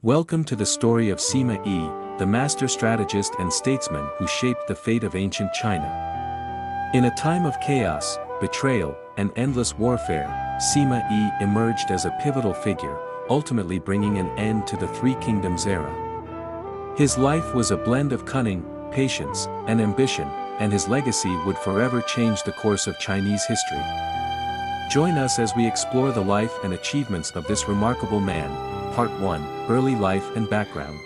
Welcome to the story of Sima Yi, the master strategist and statesman who shaped the fate of ancient China. In a time of chaos, betrayal, and endless warfare, Sima Yi emerged as a pivotal figure, ultimately bringing an end to the Three Kingdoms era. His life was a blend of cunning, patience, and ambition, and his legacy would forever change the course of Chinese history. Join us as we explore the life and achievements of this remarkable man. Part 1, Early Life and Background.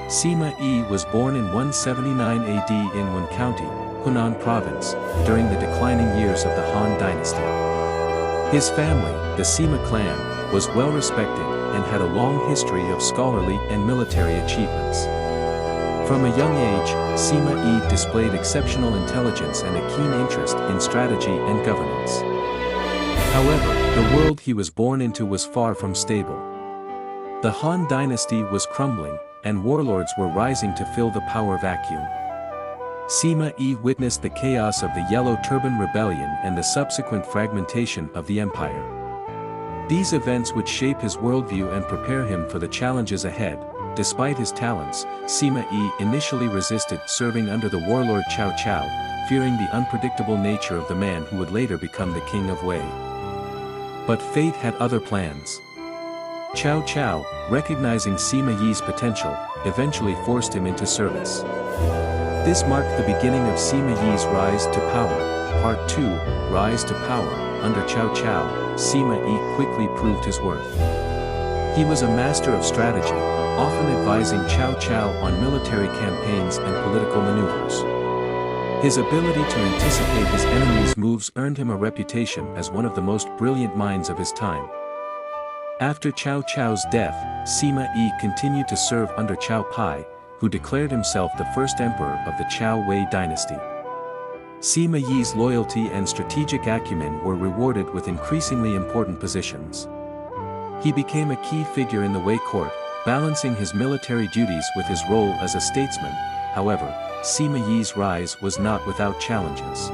Sima Yi was born in 179 AD in Wen County, Hunan Province, during the declining years of the Han Dynasty. His family, the Sima clan, was well respected and had a long history of scholarly and military achievements. From a young age, Sima Yi displayed exceptional intelligence and a keen interest in strategy and governance. However, the world he was born into was far from stable. The Han Dynasty was crumbling, and warlords were rising to fill the power vacuum. Sima Yi witnessed the chaos of the Yellow Turban Rebellion and the subsequent fragmentation of the empire. These events would shape his worldview and prepare him for the challenges ahead. Despite his talents, Sima Yi initially resisted serving under the warlord Cao Cao, fearing the unpredictable nature of the man who would later become the king of Wei. But fate had other plans. Cao Cao, recognizing Sima Yi's potential, eventually forced him into service. This marked the beginning of Sima Yi's rise to power. Part 2, Rise to Power. Under Cao Cao, Sima Yi quickly proved his worth. He was a master of strategy, often advising Cao Cao on military campaigns and political maneuvers. His ability to anticipate his enemies' moves earned him a reputation as one of the most brilliant minds of his time. After Cao Cao's death, Sima Yi continued to serve under Cao Pi, who declared himself the first emperor of the Cao Wei dynasty. Sima Yi's loyalty and strategic acumen were rewarded with increasingly important positions. He became a key figure in the Wei court, balancing his military duties with his role as a statesman. However, Sima Yi's rise was not without challenges.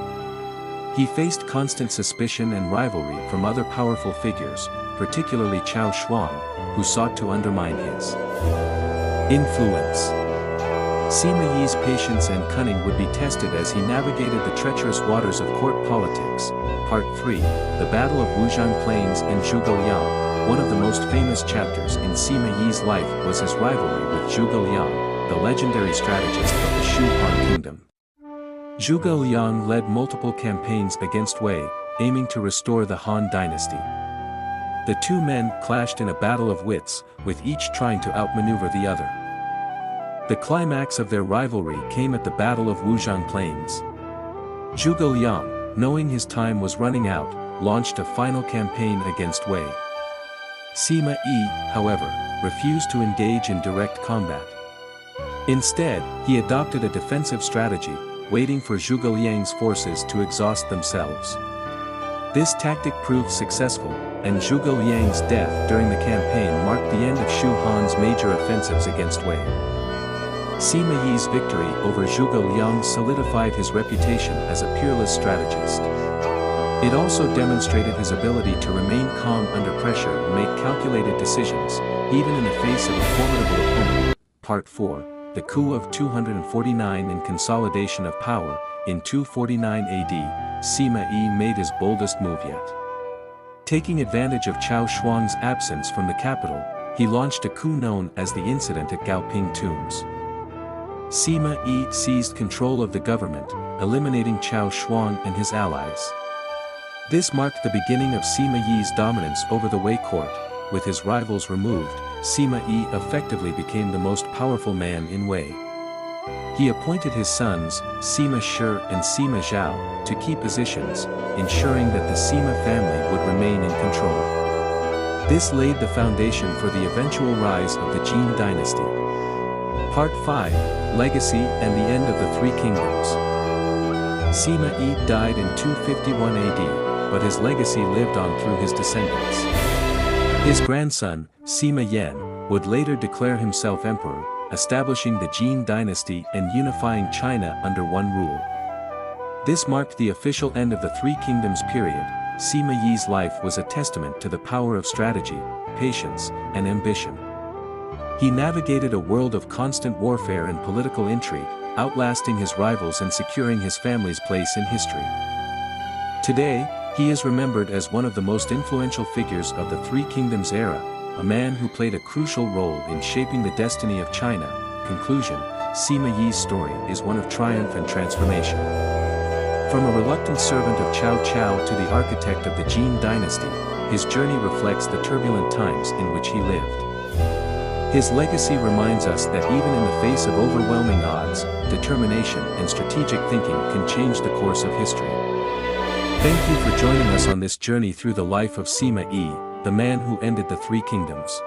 He faced constant suspicion and rivalry from other powerful figures, particularly Cao Shuang, who sought to undermine his influence. Sima Yi's patience and cunning would be tested as he navigated the treacherous waters of court politics. Part 3, The Battle of Wuzhan Plains and Zhuge Liang. One of the most famous chapters in Sima Yi's life was his rivalry with Zhuge Liang, the legendary strategist of the Shu Han Kingdom. Zhuge Liang led multiple campaigns against Wei, aiming to restore the Han Dynasty. The two men clashed in a battle of wits, with each trying to outmaneuver the other. The climax of their rivalry came at the Battle of Wuzhan Plains. Zhuge Liang, knowing his time was running out, launched a final campaign against Wei. Sima Yi, however, refused to engage in direct combat. Instead, he adopted a defensive strategy, waiting for Zhuge Liang's forces to exhaust themselves. This tactic proved successful, and Zhuge Liang's death during the campaign marked the end of Shu Han's major offensives against Wei. Sima Yi's victory over Zhuge Liang solidified his reputation as a peerless strategist. It also demonstrated his ability to remain calm under pressure and make calculated decisions, even in the face of a formidable opponent. Part 4, The Coup of 249 and Consolidation of Power. In 249 AD, Sima Yi made his boldest move yet. Taking advantage of Cao Shuang's absence from the capital, he launched a coup known as the Incident at Gaoping Tombs. Sima Yi seized control of the government, eliminating Cao Shuang and his allies. This marked the beginning of Sima Yi's dominance over the Wei court. With his rivals removed, Sima Yi effectively became the most powerful man in Wei. He appointed his sons, Sima Shi and Sima Zhao, to key positions, ensuring that the Sima family would remain in control. This laid the foundation for the eventual rise of the Jin dynasty. Part 5, Legacy and the End of the Three Kingdoms. Sima Yi died in 251 AD, but his legacy lived on through his descendants. His grandson, Sima Yan, would later declare himself emperor, establishing the Jin dynasty and unifying China under one rule. This marked the official end of the Three Kingdoms period. Sima Yi's life was a testament to the power of strategy, patience, and ambition. He navigated a world of constant warfare and political intrigue, outlasting his rivals and securing his family's place in history. Today, he is remembered as one of the most influential figures of the Three Kingdoms era, a man who played a crucial role in shaping the destiny of China. Conclusion: Sima Yi's story is one of triumph and transformation. From a reluctant servant of Cao Cao to the architect of the Han Dynasty, his journey reflects the turbulent times in which he lived. His legacy reminds us that even in the face of overwhelming odds, determination and strategic thinking can change the course of history. Thank you for joining us on this journey through the life of Sima Yi, the man who ended the Three Kingdoms.